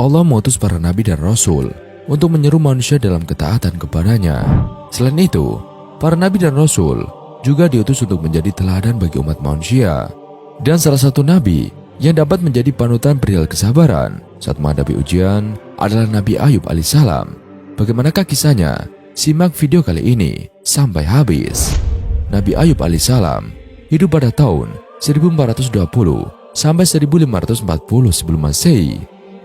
Allah mengutus para nabi dan rasul untuk menyeru manusia dalam ketaatan kepadanya. Selain itu, para nabi dan rasul juga diutus untuk menjadi teladan bagi umat manusia. Dan salah satu nabi yang dapat menjadi panutan perihal kesabaran saat menghadapi ujian adalah Nabi Ayub alaihissalam. Bagaimanakah kisahnya? Simak video kali ini sampai habis. Nabi Ayub alaihissalam hidup pada tahun 1420 sampai 1540 sebelum Masehi.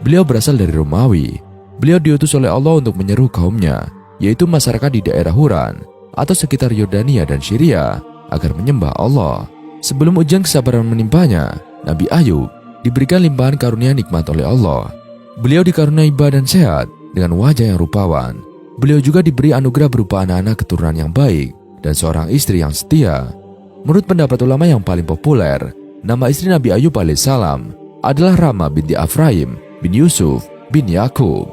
Beliau berasal dari Romawi. Beliau diutus oleh Allah untuk menyeru kaumnya, yaitu masyarakat di daerah Huran atau sekitar Yordania dan Syria, agar menyembah Allah. Sebelum ujian kesabaran menimpanya, Nabi Ayub diberikan limpahan karunia nikmat oleh Allah. Beliau dikaruniai badan sehat dengan wajah yang rupawan. Beliau juga diberi anugerah berupa anak-anak keturunan yang baik dan seorang istri yang setia. Menurut pendapat ulama yang paling populer, nama istri Nabi Ayub alaihissalam adalah Rama binti Afraim bin Yusuf bin Yakub.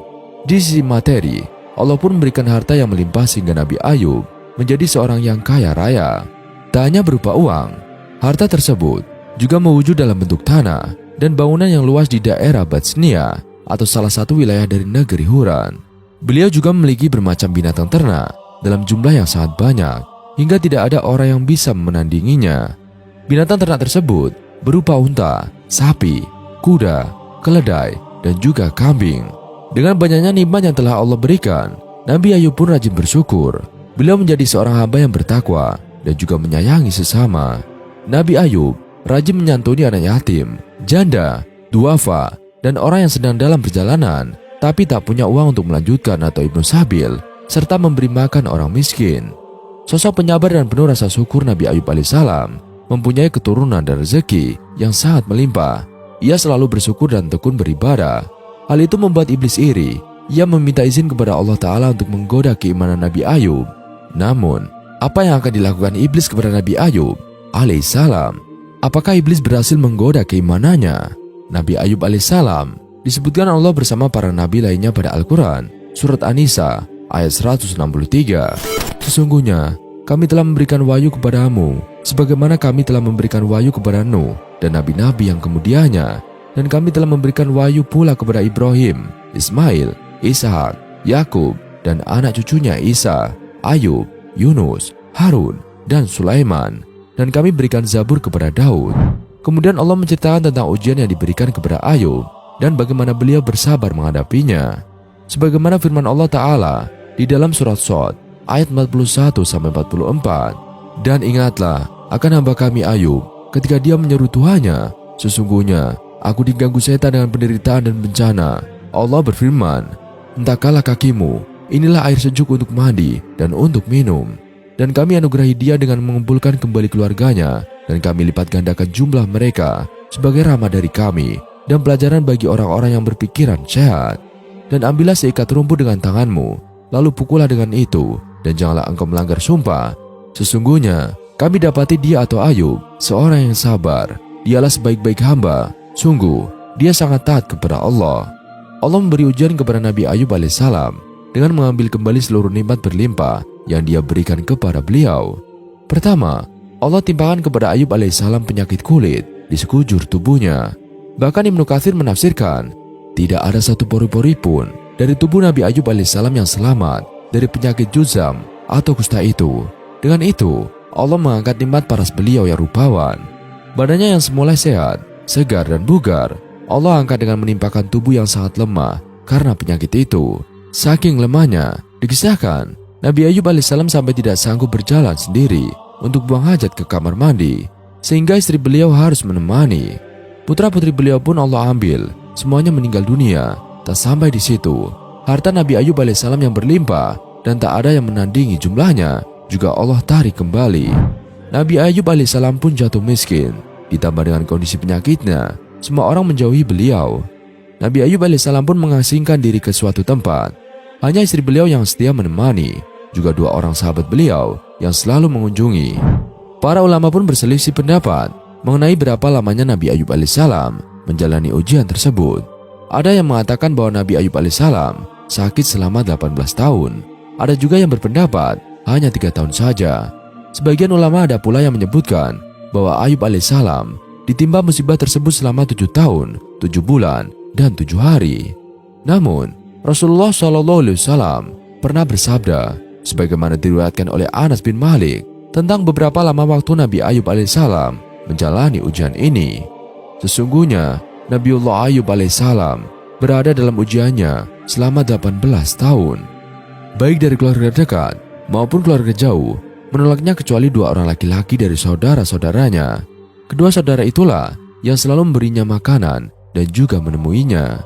Di sisi materi, Allah pun memberikan harta yang melimpah sehingga Nabi Ayub menjadi seorang yang kaya raya. Tak hanya berupa uang, harta tersebut juga mewujud dalam bentuk tanah dan bangunan yang luas di daerah Batsnia atau salah satu wilayah dari negeri Huran. Beliau juga memiliki bermacam binatang ternak dalam jumlah yang sangat banyak, hingga tidak ada orang yang bisa menandinginya. Binatang ternak tersebut berupa unta, sapi, kuda, keledai, dan juga kambing. Dengan banyaknya nikmat yang telah Allah berikan, Nabi Ayub pun rajin bersyukur. Beliau menjadi seorang hamba yang bertakwa dan juga menyayangi sesama. Nabi Ayub rajin menyantuni anak yatim, janda, duafa, dan orang yang sedang dalam perjalanan tapi tak punya uang untuk melanjutkan atau ibnu sabil, serta memberi makan orang miskin. Sosok penyabar dan penuh rasa syukur Nabi Ayub alaihissalam mempunyai keturunan dan rezeki yang sangat melimpah. Ia selalu bersyukur dan tekun beribadah. Hal itu membuat iblis iri. Ia meminta izin kepada Allah Ta'ala untuk menggoda keimanan Nabi Ayub. Namun, apa yang akan dilakukan iblis kepada Nabi Ayub alaihissalam? Apakah iblis berhasil menggoda keimanannya? Nabi Ayub alaihissalam disebutkan Allah bersama para nabi lainnya pada Al-Quran, surat An-Nisa ayat 163. Sesungguhnya kami telah memberikan wahyu kepadamu sebagaimana kami telah memberikan wahyu kepada Nuh dan nabi-nabi yang kemudiannya, dan kami telah memberikan wahyu pula kepada Ibrahim, Ismail, Ishak, Yakub, dan anak cucunya Isa, Ayub, Yunus, Harun, dan Sulaiman. Dan kami berikan Zabur kepada Daud. Kemudian Allah menceritakan tentang ujian yang diberikan kepada Ayub dan bagaimana beliau bersabar menghadapinya. Sebagaimana firman Allah Ta'ala di dalam surat Shad ayat 41-44. Dan ingatlah akan hamba kami Ayub ketika dia menyeru Tuhannya, sesungguhnya aku diganggu setan dengan penderitaan dan bencana. Allah berfirman, hentakkanlah kakimu, inilah air sejuk untuk mandi dan untuk minum. Dan kami anugerahi dia dengan mengumpulkan kembali keluarganya, dan kami lipat gandakan jumlah mereka sebagai rahmat dari kami dan pelajaran bagi orang-orang yang berpikiran sehat. Dan ambillah seikat rumput dengan tanganmu, lalu pukullah dengan itu, dan janganlah engkau melanggar sumpah. Sesungguhnya kami dapati dia atau Ayub seorang yang sabar. Dialah sebaik-baik hamba. Sungguh, dia sangat taat kepada Allah. Allah memberi ujian kepada Nabi Ayub alaihissalam dengan mengambil kembali seluruh nikmat berlimpah yang dia berikan kepada beliau. Pertama, Allah timpakan kepada Ayub alaihissalam penyakit kulit di sekujur tubuhnya. Bahkan Ibnu Katsir menafsirkan, tidak ada satu pori-pori pun dari tubuh Nabi Ayub alaihissalam yang selamat dari penyakit juzam atau kusta itu. Dengan itu, Allah mengangkat nikmat paras beliau yang rupawan. Badannya yang semula sehat, segar dan bugar, Allah angkat dengan menimpakan tubuh yang sangat lemah karena penyakit itu. Saking lemahnya, dikisahkan Nabi Ayub alaihissalam sampai tidak sanggup berjalan sendiri untuk buang hajat ke kamar mandi, sehingga istri beliau harus menemani. Putra-putri beliau pun Allah ambil, semuanya meninggal dunia. Tak sampai di situ, harta Nabi Ayub alaihissalam yang berlimpah dan tak ada yang menandingi jumlahnya juga Allah tarik kembali. Nabi Ayub alaihissalam pun jatuh miskin. Ditambah dengan kondisi penyakitnya, semua orang menjauhi beliau. Nabi Ayub alaihissalam pun mengasingkan diri ke suatu tempat. Hanya istri beliau yang setia menemani, juga 2 orang sahabat beliau yang selalu mengunjungi. Para ulama pun berselisih pendapat mengenai berapa lamanya Nabi Ayub alaihissalam menjalani ujian tersebut. Ada yang mengatakan bahwa Nabi Ayub alaihissalam sakit selama 18 tahun. Ada juga yang berpendapat hanya 3 tahun saja. Sebagian ulama ada pula yang menyebutkan bahwa Ayub alaihissalam ditimpa musibah tersebut selama 7 tahun, 7 bulan, dan 7 hari. Namun, Rasulullah SAW pernah bersabda, sebagaimana diriwayatkan oleh Anas bin Malik, tentang beberapa lama waktu Nabi Ayub alaihissalam menjalani ujian ini. Sesungguhnya, Nabiullah Ayub alaihissalam berada dalam ujiannya selama 18 tahun. Baik dari keluarga dekat maupun keluarga jauh menolaknya kecuali 2 orang laki-laki dari saudara-saudaranya. Kedua saudara itulah yang selalu memberinya makanan dan juga menemuinya.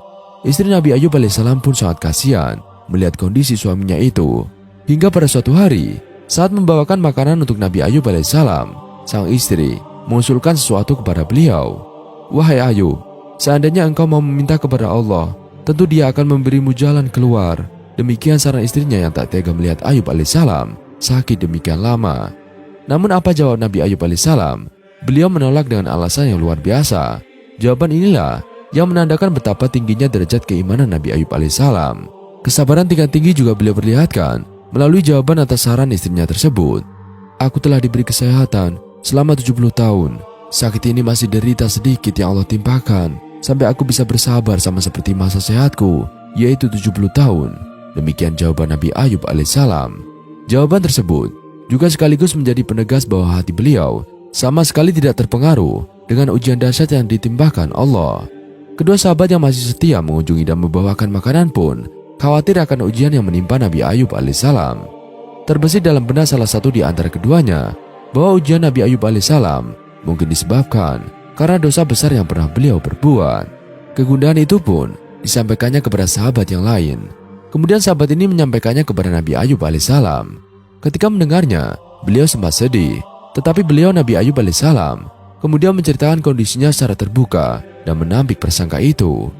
Istri Nabi Ayub alaihissalam pun sangat kasihan melihat kondisi suaminya itu. Hingga pada suatu hari, saat membawakan makanan untuk Nabi Ayub alaihissalam, sang istri mengusulkan sesuatu kepada beliau. "Wahai Ayub, seandainya engkau mau meminta kepada Allah, tentu Dia akan memberimu jalan keluar." Demikian saran istrinya yang tak tega melihat Ayub alaihissalam sakit demikian lama. Namun apa jawab Nabi Ayub alaihissalam? Beliau menolak dengan alasan yang luar biasa. Jawaban inilah yang menandakan betapa tingginya derajat keimanan Nabi Ayub alaihissalam. Kesabaran tingkat tinggi juga beliau perlihatkan melalui jawaban atas saran istrinya tersebut. "Aku telah diberi kesehatan selama 70 tahun. Sakit ini masih derita sedikit yang Allah timpakan, sampai aku bisa bersabar sama seperti masa sehatku, yaitu 70 tahun. Demikian jawaban Nabi Ayub alaihissalam. Jawaban tersebut juga sekaligus menjadi penegas bahwa hati beliau sama sekali tidak terpengaruh dengan ujian dahsyat yang ditimpakan Allah. Kedua sahabat yang masih setia mengunjungi dan membawakan makanan pun khawatir akan ujian yang menimpa Nabi Ayub alaihissalam. Terbesit dalam benak salah satu di antara keduanya bahwa ujian Nabi Ayub alaihissalam mungkin disebabkan karena dosa besar yang pernah beliau perbuat. Kegundahan itu pun disampaikannya kepada sahabat yang lain. Kemudian sahabat ini menyampaikannya kepada Nabi Ayub alaihissalam. Ketika mendengarnya, beliau sempat sedih. Tetapi beliau Nabi Ayub alaihissalam kemudian menceritakan kondisinya secara terbuka dan menampik prasangka itu.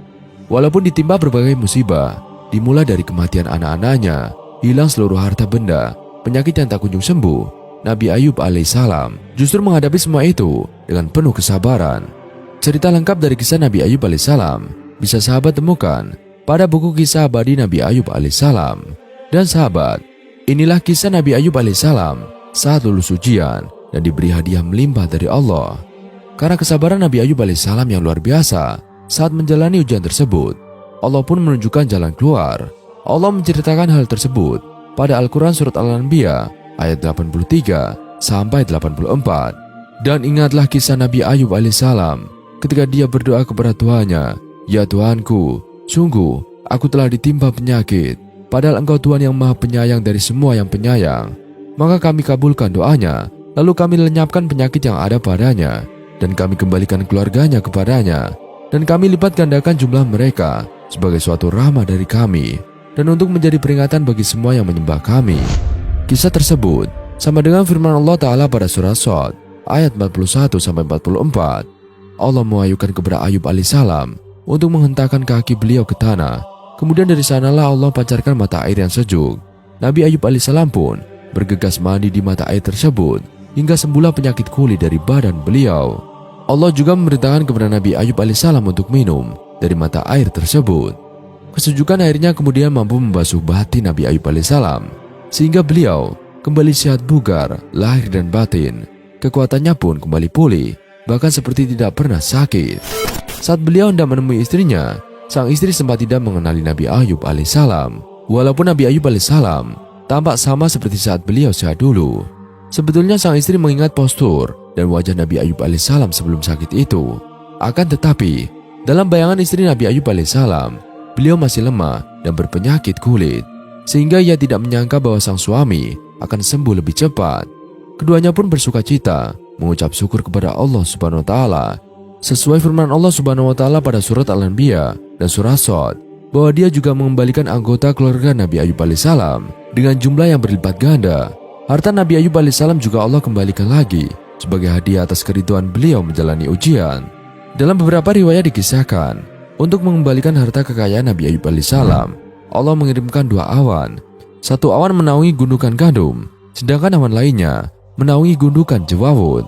Walaupun ditimpa berbagai musibah, dimulai dari kematian anak-anaknya, hilang seluruh harta benda, penyakit yang tak kunjung sembuh, Nabi Ayub alaihissalam justru menghadapi semua itu dengan penuh kesabaran. Cerita lengkap dari kisah Nabi Ayub alaihissalam bisa sahabat temukan pada buku kisah abadi Nabi Ayub alaihissalam. Dan sahabat, inilah kisah Nabi Ayub alaihissalam saat lulus ujian dan diberi hadiah melimpah dari Allah. Karena kesabaran Nabi Ayub alaihissalam yang luar biasa saat menjalani ujian tersebut, Allah pun menunjukkan jalan keluar. Allah menceritakan hal tersebut pada Al-Quran Surat Al-Anbiya ayat 83 sampai 84. Dan ingatlah kisah Nabi Ayub alaihissalam ketika dia berdoa kepada Tuhannya, "Ya Tuhanku, sungguh aku telah ditimpa penyakit, padahal Engkau Tuhan yang Maha Penyayang dari semua yang penyayang." Maka kami kabulkan doanya, lalu kami lenyapkan penyakit yang ada padanya, dan kami kembalikan keluarganya kepadanya, dan kami lipat gandakan jumlah mereka sebagai suatu rahmat dari kami, dan untuk menjadi peringatan bagi semua yang menyembah kami. Kisah tersebut sama dengan firman Allah Ta'ala pada surah Shad ayat 41 sampai 44. Allah mewahyukan kepada Ayub alaihissalam untuk menghentakkan kaki beliau ke tanah. Kemudian dari sanalah Allah pancarkan mata air yang sejuk. Nabi Ayub alaihissalam pun bergegas mandi di mata air tersebut hingga sembuhlah penyakit kulit dari badan beliau. Allah juga memerintahkan kepada Nabi Ayub alaihissalam untuk minum dari mata air tersebut. Kesejukan airnya kemudian mampu membasuh batin Nabi Ayub alaihissalam sehingga beliau kembali sehat bugar lahir dan batin. Kekuatannya pun kembali pulih, bahkan seperti tidak pernah sakit. Saat beliau hendak menemui istrinya, sang istri sempat tidak mengenali Nabi Ayub alaihissalam. Walaupun Nabi Ayub alaihissalam tampak sama seperti saat beliau sehat dulu. Sebetulnya sang istri mengingat postur dan wajah Nabi Ayub alaihissalam sebelum sakit itu. Akan tetapi, dalam bayangan istri Nabi Ayub alaihissalam, beliau masih lemah dan berpenyakit kulit, sehingga ia tidak menyangka bahwa sang suami akan sembuh lebih cepat. Keduanya pun bersuka cita, mengucap syukur kepada Allah Subhanahu wa Ta'ala, sesuai firman Allah Subhanahu wa Ta'ala pada surat Al-Anbiya dan surah Shad, bahwa dia juga mengembalikan anggota keluarga Nabi Ayub alaihissalam dengan jumlah yang berlipat ganda. Harta Nabi Ayub alaihissalam juga Allah kembalikan lagi sebagai hadiah atas keriduan beliau menjalani ujian. Dalam beberapa riwayat dikisahkan, untuk mengembalikan harta kekayaan Nabi Ayub alaihissalam, Allah mengirimkan 2 awan. Satu awan menaungi gundukan gandum, sedangkan awan lainnya menaungi gundukan jewawut.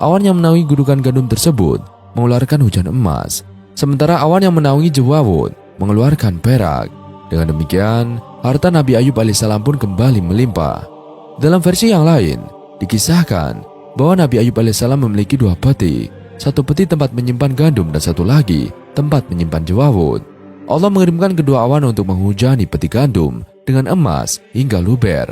Awan yang menaungi gundukan gandum tersebut mengeluarkan hujan emas, sementara awan yang menaungi jewawut mengeluarkan perak. Dengan demikian, harta Nabi Ayub alaihissalam pun kembali melimpah. Dalam versi yang lain, dikisahkan bahwa Nabi Ayub alaihissalam memiliki 2 peti, satu peti tempat menyimpan gandum dan satu lagi tempat menyimpan jewawut. Allah mengirimkan kedua awan untuk menghujani peti gandum dengan emas hingga luber.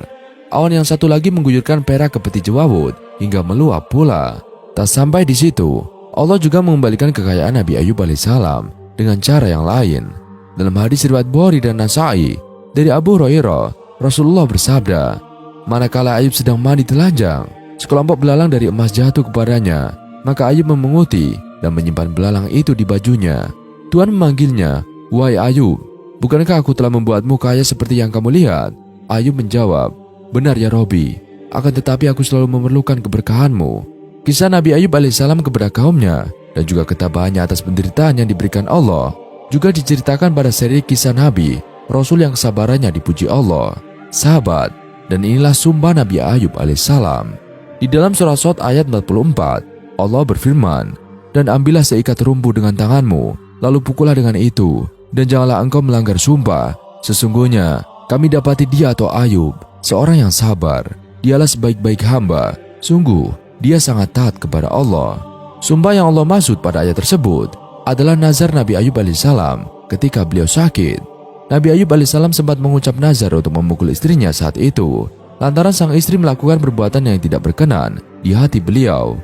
Awan yang satu lagi mengguyurkan perak ke peti jewawut hingga meluap pula. Tak sampai di situ, Allah juga mengembalikan kekayaan Nabi Ayub alaihissalam dengan cara yang lain. Dalam hadis riwayat Bukhari dan Nasa'i dari Abu Hurairah, Rasulullah bersabda, manakala Ayub sedang mandi telanjang, sekelompok belalang dari emas jatuh kepadanya, maka Ayub memunguti dan menyimpan belalang itu di bajunya. Tuhan memanggilnya, wahai Ayub, bukankah aku telah membuatmu kaya seperti yang kamu lihat? Ayub menjawab, benar ya Robbi, akan tetapi aku selalu memerlukan keberkahanmu. Kisah Nabi Ayub alaihissalam kepada kaumnya dan juga ketabahannya atas penderitaan yang diberikan Allah juga diceritakan pada seri kisah Nabi, Rasul yang kesabarannya dipuji Allah, sahabat, dan inilah sumpah Nabi Ayub alaihissalam. Di dalam surah Shad ayat 44, Allah berfirman, dan ambillah seikat rumpu dengan tanganmu, lalu pukullah dengan itu, dan janganlah engkau melanggar sumpah. Sesungguhnya kami dapati dia atau Ayub, seorang yang sabar, dialah sebaik-baik hamba, sungguh dia sangat taat kepada Allah. Sumpah yang Allah maksud pada ayat tersebut adalah nazar Nabi Ayub alaihissalam ketika beliau sakit. Nabi Ayub alaihissalam sempat mengucap nazar untuk memukul istrinya saat itu, lantaran sang istri melakukan perbuatan yang tidak berkenan di hati beliau.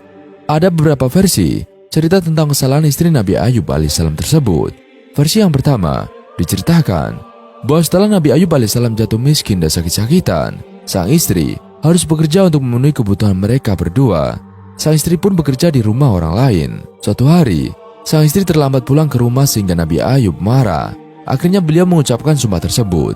Ada beberapa versi cerita tentang kesalahan istri Nabi Ayub alaihissalam tersebut. Versi yang pertama diceritakan bahwa setelah Nabi Ayub alaihissalam jatuh miskin dan sakit-sakitan, sang istri harus bekerja untuk memenuhi kebutuhan mereka berdua. Sang istri pun bekerja di rumah orang lain. Suatu hari, sang istri terlambat pulang ke rumah sehingga Nabi Ayub marah. Akhirnya beliau mengucapkan sumpah tersebut.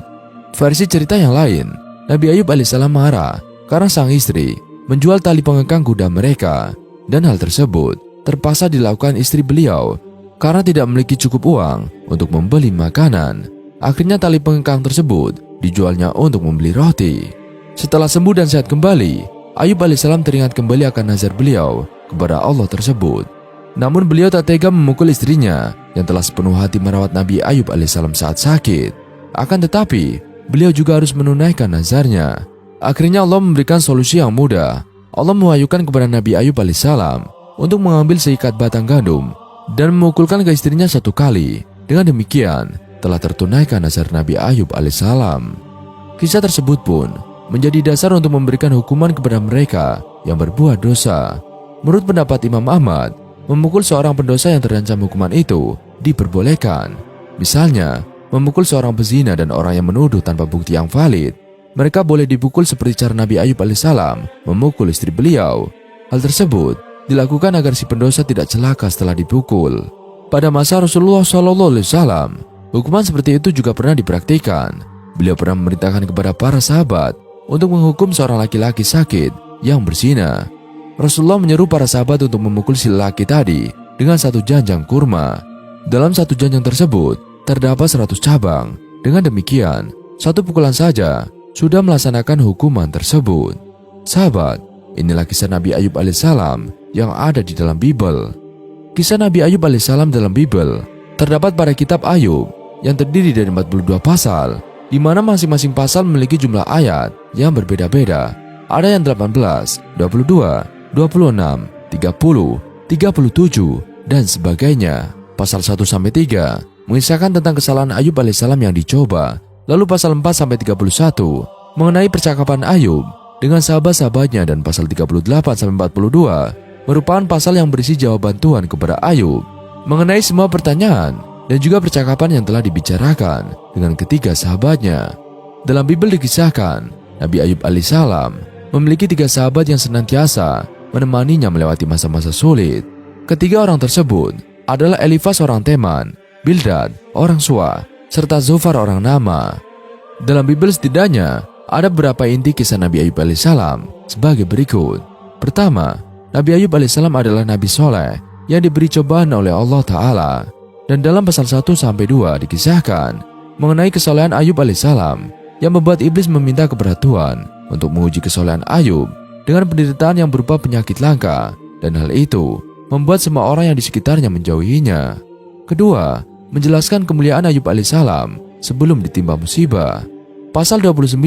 Versi cerita yang lain, Nabi Ayub alaihissalam marah karena sang istri menjual tali pengekang kuda mereka, dan hal tersebut terpaksa dilakukan istri beliau karena tidak memiliki cukup uang untuk membeli makanan. Akhirnya tali pengekang tersebut dijualnya untuk membeli roti. Setelah sembuh dan sehat kembali, Ayub alaihissalam teringat kembali akan nazar beliau kepada Allah tersebut. Namun beliau tak tega memukul istrinya yang telah sepenuh hati merawat Nabi Ayub alaihissalam saat sakit. Akan tetapi, beliau juga harus menunaikan nazarnya. Akhirnya Allah memberikan solusi yang mudah. Allah mewahyukan kepada Nabi Ayub alaihissalam untuk mengambil seikat batang gandum dan memukulkan ke istrinya 1 kali. Dengan demikian, telah tertunaikan nazar Nabi Ayub alaihissalam. Kisah tersebut pun menjadi dasar untuk memberikan hukuman kepada mereka yang berbuat dosa. Menurut pendapat Imam Ahmad, memukul seorang pendosa yang terancam hukuman itu diperbolehkan. Misalnya, memukul seorang pezina dan orang yang menuduh tanpa bukti yang valid. Mereka boleh dipukul seperti cara Nabi Ayub alaihissalam memukul istri beliau. Hal tersebut dilakukan agar si pendosa tidak celaka setelah dipukul. Pada masa Rasulullah SAW, hukuman seperti itu juga pernah dipraktikkan. Beliau pernah memerintahkan kepada para sahabat untuk menghukum seorang laki-laki sakit yang berzina. Rasulullah menyeru para sahabat untuk memukul si lelaki tadi dengan 1 janjang kurma. Dalam 1 janjang tersebut terdapat 100 cabang. Dengan demikian, 1 pukulan saja sudah melaksanakan hukuman tersebut. Sahabat, inilah kisah Nabi Ayub alaihissalam yang ada di dalam Bible. Kisah Nabi Ayub alaihissalam dalam Bible terdapat pada kitab Ayub yang terdiri dari 42 pasal, di mana masing-masing pasal memiliki jumlah ayat yang berbeda-beda. Ada yang 18, 22, 26, 30, 37, dan sebagainya. Pasal 1-3 mengisahkan tentang kesalahan Ayub alaihissalam yang dicoba. Lalu pasal 4-31 mengenai percakapan Ayub dengan sahabat-sahabatnya, dan pasal 38-42 merupakan pasal yang berisi jawaban Tuhan kepada Ayub mengenai semua pertanyaan dan juga percakapan yang telah dibicarakan dengan ketiga sahabatnya. Dalam Bible dikisahkan, Nabi Ayub alaihissalam memiliki 3 sahabat yang senantiasa menemaninya melewati masa-masa sulit. Ketiga orang tersebut adalah Elifas orang Teman, Bildad orang Suah, serta Zofar orang Nama. Dalam Bible setidaknya ada beberapa inti kisah Nabi Ayub alaihissalam sebagai berikut. Pertama, Nabi Ayub alaihissalam adalah Nabi soleh yang diberi cobaan oleh Allah Ta'ala. Dan dalam pasal 1-2 dikisahkan mengenai kesolehan Ayub alaihissalam yang membuat iblis meminta kepada Tuhan untuk menguji kesolehan Ayub dengan penderitaan yang berupa penyakit langka, dan hal itu membuat semua orang yang di sekitarnya menjauhinya. Kedua, menjelaskan kemuliaan Ayub alaihissalam sebelum ditimpa musibah. Pasal 29,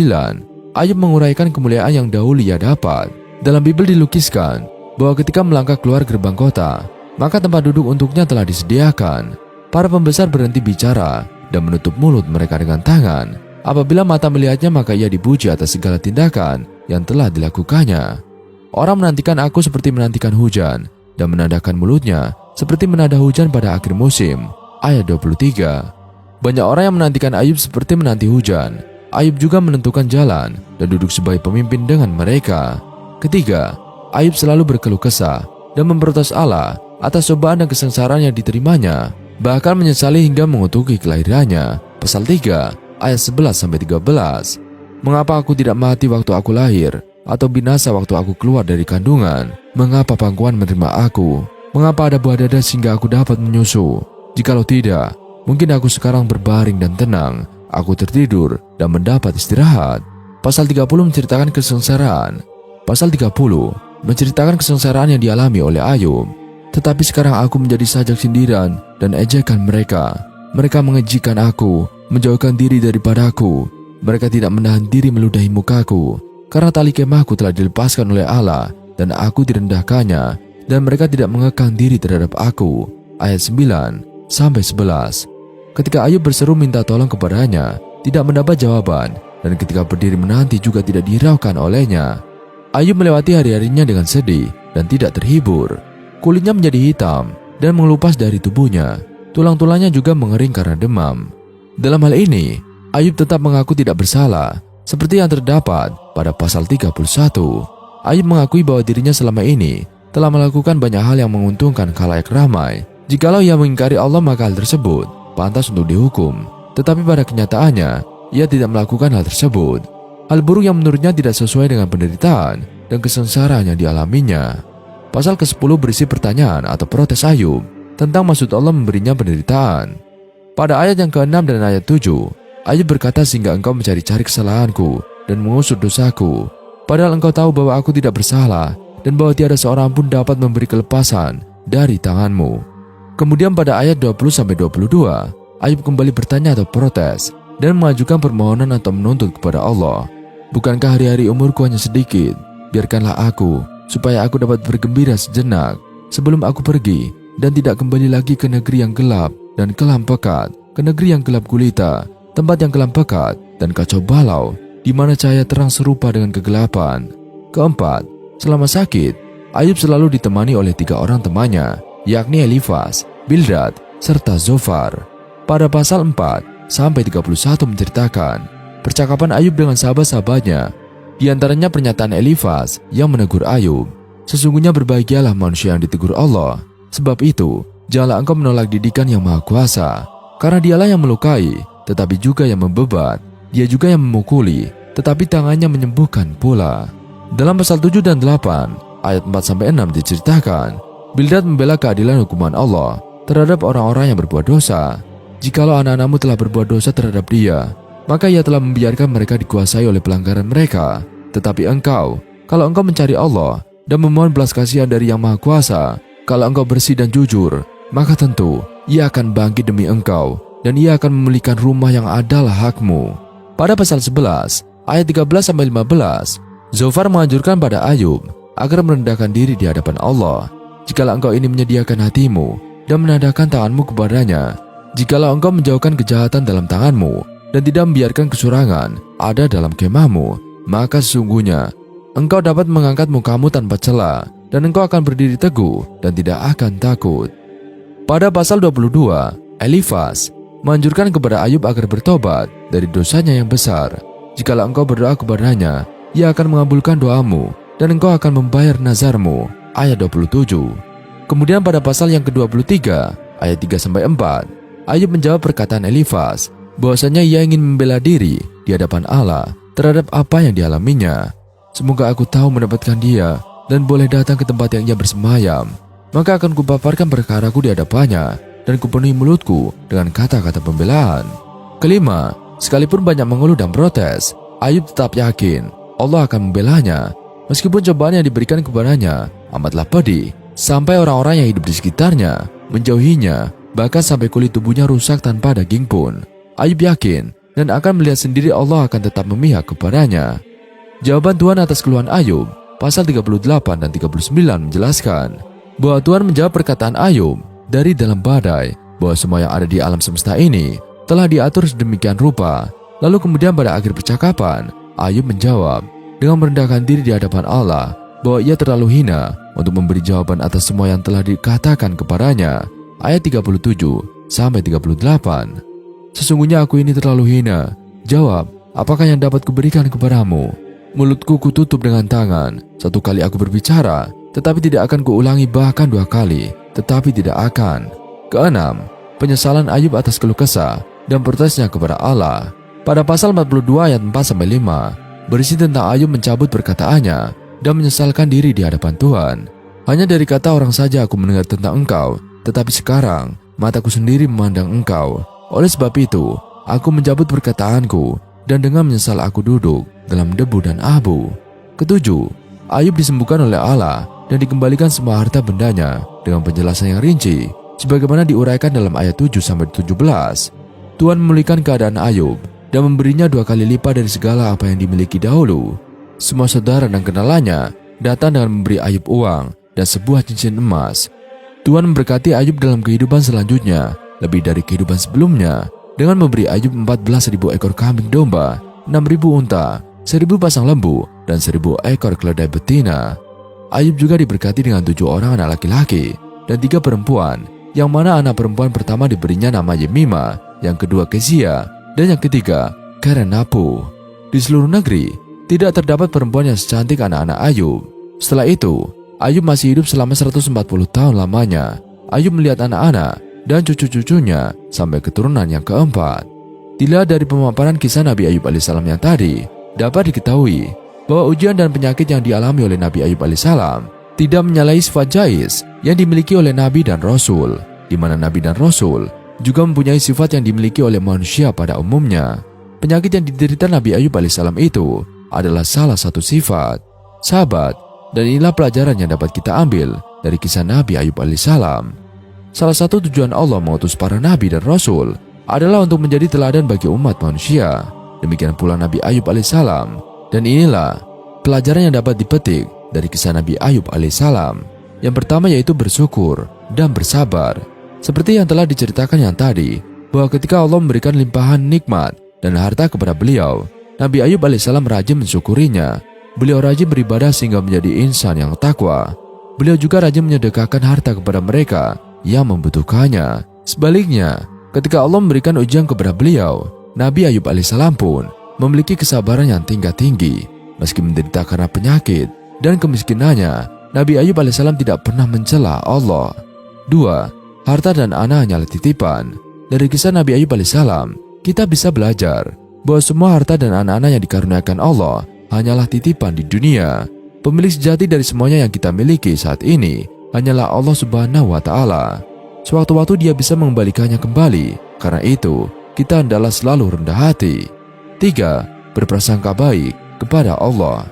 Ayub menguraikan kemuliaan yang dahulu ia dapat. Dalam Bible dilukiskan bahwa ketika melangkah keluar gerbang kota, maka tempat duduk untuknya telah disediakan. Para pembesar berhenti bicara dan menutup mulut mereka dengan tangan. Apabila mata melihatnya, maka ia dipuji atas segala tindakan yang telah dilakukannya. Orang menantikan aku seperti menantikan hujan, dan menandakan mulutnya seperti menada hujan pada akhir musim. Ayat 23. Banyak orang yang menantikan Ayub seperti menanti hujan. Ayub juga menentukan jalan dan duduk sebagai pemimpin dengan mereka. Ketiga, Ayub selalu berkeluh kesah dan memprotes Allah atas cobaan dan kesengsaraan yang diterimanya, bahkan menyesali hingga mengutuki kelahirannya. Pasal 3 ayat 11-13. Mengapa aku tidak mati waktu aku lahir, atau binasa waktu aku keluar dari kandungan? Mengapa pangkuan menerima aku? Mengapa ada buah dada sehingga aku dapat menyusu? Jikalau tidak, mungkin aku sekarang berbaring dan tenang. Aku tertidur dan mendapat istirahat. Pasal 30 menceritakan kesengsaraan. Pasal 30 menceritakan kesengsaraan yang dialami oleh Ayub. Tetapi sekarang aku menjadi sajak sindiran dan ejekan mereka. Mereka mengejikan aku, menjauhkan diri daripadaku. Mereka tidak menahan diri meludahi mukaku, karena tali kemahku telah dilepaskan oleh Allah dan aku direndahkannya, dan mereka tidak mengekang diri terhadap aku. Ayat 9-11. Ketika Ayub berseru minta tolong kepadanya, tidak mendapat jawaban, dan ketika berdiri menanti juga tidak dihiraukan olehnya. Ayub melewati hari-harinya dengan sedih dan tidak terhibur. Kulitnya menjadi hitam dan mengelupas dari tubuhnya. Tulang-tulangnya juga mengering karena demam. Dalam hal ini, Ayub tetap mengaku tidak bersalah, seperti yang terdapat pada pasal 31. Ayub mengakui bahwa dirinya selama ini telah melakukan banyak hal yang menguntungkan khalayak ramai. Jikalau ia mengingkari Allah, maka hal tersebut pantas untuk dihukum. Tetapi pada kenyataannya, ia tidak melakukan hal tersebut. Hal buruk yang menurutnya tidak sesuai dengan penderitaan dan kesengsaraan yang dialaminya. Pasal ke-10 berisi pertanyaan atau protes Ayub tentang maksud Allah memberinya penderitaan. Pada ayat yang ke-6 dan ayat 7, Ayub berkata, sehingga engkau mencari-cari kesalahanku dan mengusut dosaku, padahal engkau tahu bahwa aku tidak bersalah dan bahwa tiada seorang pun dapat memberi kelepasan dari tanganmu. Kemudian pada ayat 20-22, Ayub kembali bertanya atau protes dan mengajukan permohonan atau menuntut kepada Allah. Bukankah hari-hari umurku hanya sedikit? Biarkanlah aku, supaya aku dapat bergembira sejenak sebelum aku pergi dan tidak kembali lagi ke negeri yang gelap dan kelam pekat, ke negeri yang gelap gulita, tempat yang kelam pekat dan kacau balau, di mana cahaya terang serupa dengan kegelapan. Keempat, selama sakit, Ayub selalu ditemani oleh 3 orang temannya, yakni Elifaz, Bildad, serta Zofar. Pada pasal 4-31 menceritakan percakapan Ayub dengan sahabat-sahabatnya. Di antaranya pernyataan Elifaz yang menegur Ayub, sesungguhnya berbahagialah manusia yang ditegur Allah. Sebab itu, janganlah engkau menolak didikan yang maha kuasa, karena dialah yang melukai, tetapi juga yang membebat. Dia juga yang memukuli, tetapi tangannya menyembuhkan pula. Dalam pasal 7 dan 8, ayat 4-6 diceritakan, Bildad membela keadilan hukuman Allah terhadap orang-orang yang berbuat dosa. Jikalau anak-anakmu telah berbuat dosa terhadap dia, maka ia telah membiarkan mereka dikuasai oleh pelanggaran mereka. Tetapi engkau, kalau engkau mencari Allah dan memohon belas kasihan dari Yang Maha Kuasa, kalau engkau bersih dan jujur, maka tentu ia akan bangkit demi engkau, dan ia akan memulihkan rumah yang adalah hakmu. Pada pasal 11, ayat 13-15, Zofar menganjurkan pada Ayub agar merendahkan diri di hadapan Allah. Jikalau engkau ini menyediakan hatimu dan menadahkan tanganmu kepadanya, jikalau engkau menjauhkan kejahatan dalam tanganmu dan tidak membiarkan kecurangan ada dalam kemahmu, maka sesungguhnya engkau dapat mengangkat mukamu tanpa cela, dan engkau akan berdiri teguh dan tidak akan takut. Pada pasal 22, Elifaz menganjurkan kepada Ayub agar bertobat dari dosanya yang besar. Jikalau engkau berdoa kepadanya, ia akan mengabulkan doamu dan engkau akan membayar nazarmu. Ayat 27. Kemudian pada pasal yang ke-23, ayat 3-4, Ayub menjawab perkataan Elifaz bahwasanya ia ingin membela diri di hadapan Allah terhadap apa yang dialaminya. Semoga aku tahu mendapatkan dia dan boleh datang ke tempat yang ia bersemayam, maka akan kupaparkan perkaraku di hadapannya dan kupenuhi mulutku dengan kata-kata pembelaan. Kelima, sekalipun banyak mengeluh dan protes, Ayub tetap yakin Allah akan membelanya. Meskipun cobaan yang diberikan kepadanya amatlah pedih, sampai orang-orang yang hidup di sekitarnya menjauhinya, bahkan sampai kulit tubuhnya rusak tanpa daging pun. Ayub yakin dan akan melihat sendiri Allah akan tetap memihak kepadanya. Jawaban Tuhan atas keluhan Ayub, pasal 38 dan 39 menjelaskan bahwa Tuhan menjawab perkataan Ayub dari dalam badai, bahwa semua yang ada di alam semesta ini telah diatur sedemikian rupa. Lalu kemudian pada akhir percakapan, Ayub menjawab dengan merendahkan diri di hadapan Allah bahwa ia terlalu hina untuk memberi jawaban atas semua yang telah dikatakan kepadanya. Ayat 37-38. Sesungguhnya aku ini terlalu hina. Jawab, apakah yang dapat kuberikan kepadamu? Mulutku kututup dengan tangan. 1 kali aku berbicara, tetapi tidak akan kuulangi, bahkan 2 kali, tetapi tidak akan. Keenam, penyesalan Ayub atas keluh kesah dan protesnya kepada Allah. Pada pasal 42 ayat 4-5, berisi tentang Ayub mencabut perkataannya dan menyesalkan diri di hadapan Tuhan. Hanya dari kata orang saja aku mendengar tentang engkau, tetapi sekarang mataku sendiri memandang engkau. Oleh sebab itu, aku mencabut perkataanku dan dengan menyesal aku duduk dalam debu dan abu. Ketujuh, Ayub disembuhkan oleh Allah dan dikembalikan semua harta bendanya dengan penjelasan yang rinci, sebagaimana diuraikan dalam ayat 7-17. Tuhan memulihkan keadaan Ayub dan memberinya 2 kali lipat dari segala apa yang dimiliki dahulu. Semua saudara dan kenalannya datang dengan memberi Ayub uang dan sebuah cincin emas. Tuhan memberkati Ayub dalam kehidupan selanjutnya lebih dari kehidupan sebelumnya, dengan memberi Ayub 14.000 ekor kambing domba, 6.000 unta, 1.000 pasang lembu, dan 1.000 ekor keledai betina. Ayub juga diberkati dengan 7 orang anak laki-laki dan 3 perempuan, yang mana anak perempuan pertama diberinya nama Yemima, yang kedua Kezia, dan yang ketiga Kerenapu. Di seluruh negeri tidak terdapat perempuan yang secantik anak-anak Ayub. Setelah itu, Ayub masih hidup selama 140 tahun lamanya. Ayub melihat anak-anak dan cucu-cucunya sampai keturunan yang keempat. Dilihat dari pemaparan kisah Nabi Ayub alaihissalam yang tadi, dapat diketahui bahwa ujian dan penyakit yang dialami oleh Nabi Ayub alaihissalam tidak menyalahi sifat jais yang dimiliki oleh Nabi dan Rasul, di mana Nabi dan Rasul juga mempunyai sifat yang dimiliki oleh manusia pada umumnya. Penyakit yang diderita Nabi Ayub alaihissalam itu adalah salah satu sifat. Sahabat, dan inilah pelajaran yang dapat kita ambil dari kisah Nabi Ayub alaihissalam. Salah satu tujuan Allah mengutus para Nabi dan Rasul adalah untuk menjadi teladan bagi umat manusia. Demikian pula Nabi Ayub alaihissalam. Dan inilah pelajaran yang dapat dipetik dari kisah Nabi Ayub alaihissalam. Yang pertama yaitu bersyukur dan bersabar. Seperti yang telah diceritakan yang tadi, bahwa ketika Allah memberikan limpahan nikmat dan harta kepada beliau, Nabi Ayub alaihissalam rajin mensyukurinya. Beliau rajin beribadah sehingga menjadi insan yang takwa. Beliau juga rajin menyedekahkan harta kepada mereka yang membutuhkannya. Sebaliknya, ketika Allah memberikan ujian kepada beliau, Nabi Ayub alaihissalam pun memiliki kesabaran yang tinggi. Meski menderita karena penyakit dan kemiskinannya, Nabi Ayub alaihissalam tidak pernah mencela Allah. 2. Harta dan anak hanyalah titipan. Dari kisah Nabi Ayub alaihissalam, kita bisa belajar bahwa semua harta dan anak-anak yang dikaruniakan Allah hanyalah titipan di dunia. Pemilik sejati dari semuanya yang kita miliki saat ini hanyalah Allah Subhanahu wa Ta'ala. Sewaktu-waktu Dia bisa mengembalikannya kembali. Karena itu, kita hendaklah selalu rendah hati. 3. Berprasangka baik kepada Allah.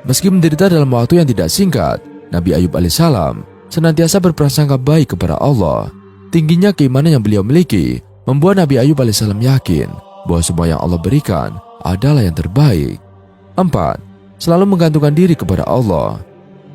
Meski menderita dalam waktu yang tidak singkat, Nabi Ayub alaihissalam senantiasa berprasangka baik kepada Allah. Tingginya keimanan yang beliau miliki membuat Nabi Ayub alaihissalam yakin bahwa semua yang Allah berikan adalah yang terbaik. 4. Selalu menggantungkan diri kepada Allah.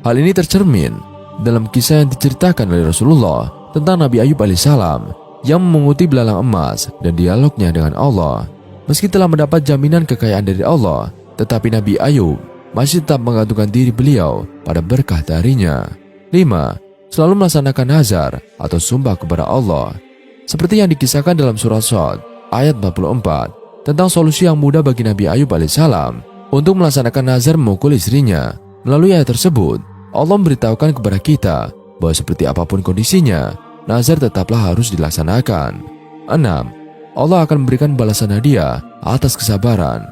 Hal ini tercermin dalam kisah yang diceritakan oleh Rasulullah tentang Nabi Ayub alaihissalam yang memunguti belalang emas dan dialognya dengan Allah. Meski telah mendapat jaminan kekayaan dari Allah, tetapi Nabi Ayub masih tetap menggantungkan diri beliau pada berkah darinya. 5. Selalu melaksanakan nazar atau sumpah kepada Allah. Seperti yang dikisahkan dalam surah Shad ayat 44 tentang solusi yang mudah bagi Nabi Ayub alaihissalam untuk melaksanakan nazar memukul istrinya. Melalui ayat tersebut, Allah memberitahukan kepada kita bahwa seperti apapun kondisinya, nazar tetaplah harus dilaksanakan. 6. Allah akan memberikan balasan hadiah atas kesabaran.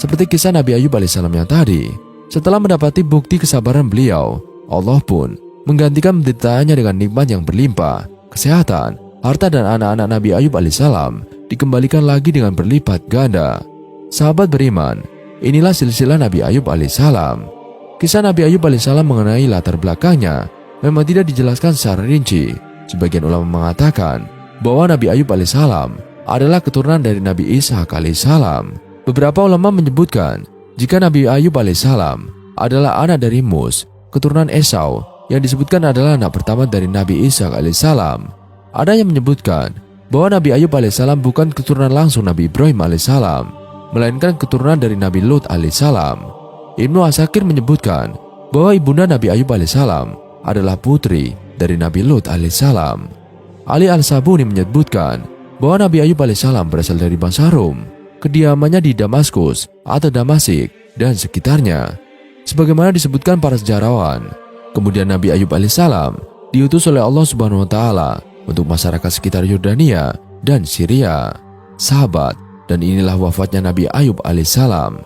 Seperti kisah Nabi Ayub alaihissalam yang tadi, setelah mendapati bukti kesabaran beliau, Allah pun menggantikan penderitaannya dengan nikmat yang berlimpah, kesehatan, harta dan anak-anak Nabi Ayub alaihissalam dikembalikan lagi dengan berlipat ganda. Sahabat beriman, inilah silsilah Nabi Ayub alaihissalam. Kisah Nabi Ayub alaihissalam mengenai latar belakangnya memang tidak dijelaskan secara rinci. Sebagian ulama mengatakan bahwa Nabi Ayub alaihissalam adalah keturunan dari Nabi Ishak alaihissalam. Beberapa ulama menyebutkan jika Nabi Ayub alaihissalam adalah anak dari Mus, keturunan Esau, yang disebutkan adalah anak pertama dari Nabi Ishak alaihissalam. Ada yang menyebutkan bahwa Nabi Ayub alaihissalam bukan keturunan langsung Nabi Ibrahim alaihissalam, melainkan keturunan dari Nabi Lut alaihissalam. Ibnu Asakir menyebutkan bahwa ibunda Nabi Ayub alaihissalam adalah putri dari Nabi Lut alaihissalam. Ali Al-Sabuni menyebutkan bahwa Nabi Ayub alaihissalam berasal dari bangsa Rum, kediamannya di Damaskus atau Damasik dan sekitarnya, sebagaimana disebutkan para sejarawan. Kemudian Nabi Ayub alaihissalam diutus oleh Allah Subhanahu wa Ta'ala untuk masyarakat sekitar Yordania dan Syria. Sahabat, dan inilah wafatnya Nabi Ayub alaihissalam.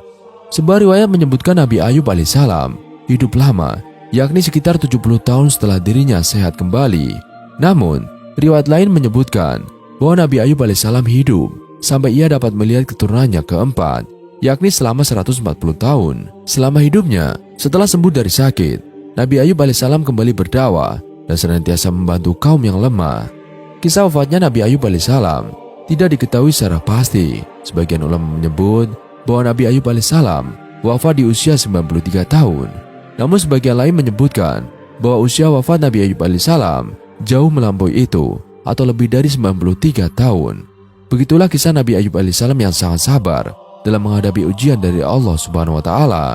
Sebuah riwayat menyebutkan Nabi Ayub alaihissalam hidup lama, yakni sekitar 70 tahun setelah dirinya sehat kembali. Namun, riwayat lain menyebutkan bahwa Nabi Ayub alaihissalam hidup sampai ia dapat melihat keturunannya keempat, yakni selama 140 tahun. Selama hidupnya, setelah sembuh dari sakit, Nabi Ayub alaihissalam kembali berdakwah dan senantiasa membantu kaum yang lemah. Kisah wafatnya Nabi Ayub alaihissalam tidak diketahui secara pasti. Sebagian ulama menyebut bahwa Nabi Ayub alaihissalam wafat di usia 93 tahun. Namun sebagian lain menyebutkan bahwa usia wafat Nabi Ayub alaihissalam jauh melampaui itu, atau lebih dari 93 tahun. Begitulah kisah Nabi Ayub alaihissalam yang sangat sabar dalam menghadapi ujian dari Allah Subhanahu wa Ta'ala.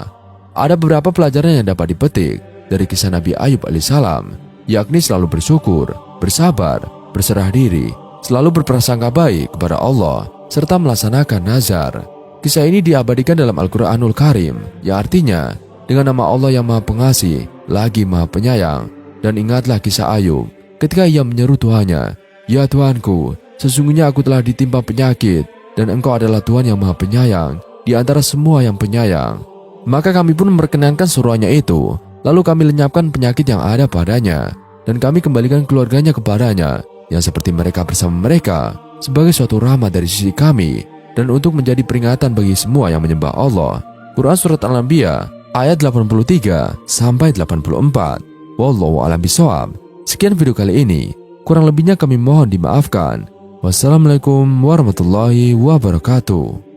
Ada beberapa pelajaran yang dapat dipetik dari kisah Nabi Ayub alaihissalam, yakni selalu bersyukur, bersabar, berserah diri, selalu berprasangka baik kepada Allah, serta melaksanakan nazar. Kisah ini diabadikan dalam Al-Quranul Karim, yang artinya, dengan nama Allah yang Maha Pengasih, lagi Maha Penyayang. Dan ingatlah kisah Ayub, ketika ia menyeru Tuhannya, "Ya Tuhanku, sesungguhnya aku telah ditimpa penyakit, dan Engkau adalah Tuhan yang Maha Penyayang, di antara semua yang penyayang." Maka kami pun memperkenankan suruhannya itu, lalu kami lenyapkan penyakit yang ada padanya, dan kami kembalikan keluarganya kepadanya, yang seperti mereka bersama mereka, sebagai suatu rahmat dari sisi kami, dan untuk menjadi peringatan bagi semua yang menyembah Allah. Quran Surat Al-Anbiya ayat 83-84. Wallahu a'lam bishawab. Sekian video kali ini, kurang lebihnya kami mohon dimaafkan. Wassalamualaikum warahmatullahi wabarakatuh.